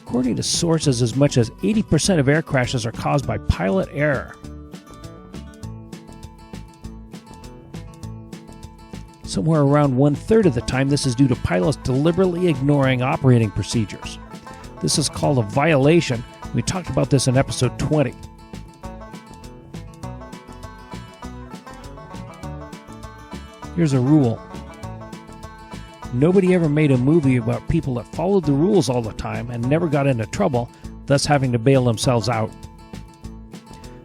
According to sources, as much as 80% of air crashes are caused by pilot error. Somewhere around 1/3 of the time, this is due to pilots deliberately ignoring operating procedures. This is called a violation. We talked about this in episode 20. Here's a rule. Nobody ever made a movie about people that followed the rules all the time and never got into trouble, thus having to bail themselves out.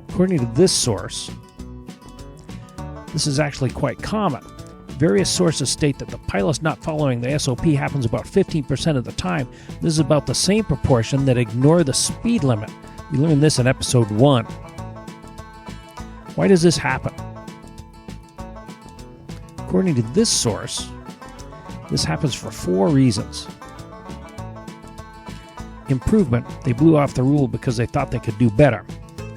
According to this source, this is actually quite common. Various sources state that the pilots not following the SOP happens about 15% of the time. This is about the same proportion that ignore the speed limit. We learned this in episode 1. Why does this happen? According to this source, this happens for 4 reasons. Improvement, they blew off the rule because they thought they could do better.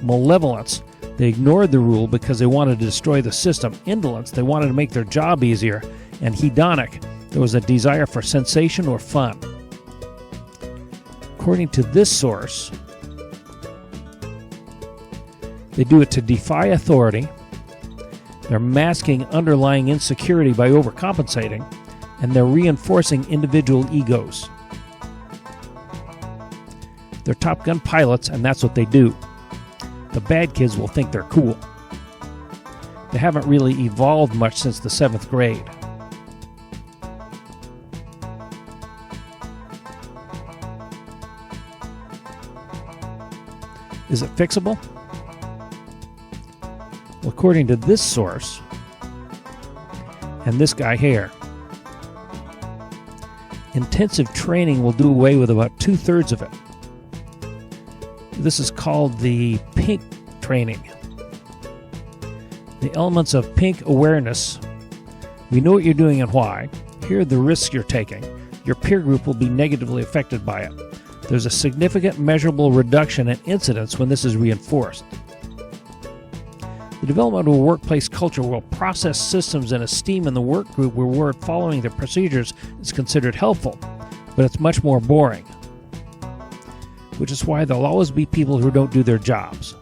Malevolence, they ignored the rule because they wanted to destroy the system. Indolence, they wanted to make their job easier. And hedonic, there was a desire for sensation or fun. According to this source, they do it to defy authority. They're masking underlying insecurity by overcompensating, and they're reinforcing individual egos. They're Top Gun pilots, and that's what they do. The bad kids will think they're cool. They haven't really evolved much since the 7th grade. Is it fixable? Well, according to this source, and this guy here, intensive training will do away with about 2/3 of it. This is called the pink training. The elements of pink awareness. We know what you're doing and why. Here are the risks you're taking. Your peer group will be negatively affected by it. There's a significant measurable reduction in incidents when this is reinforced. The development of a workplace culture where process systems and esteem in the work group where following the procedures is considered helpful, but it's much more boring. Which is why there'll always be people who don't do their jobs.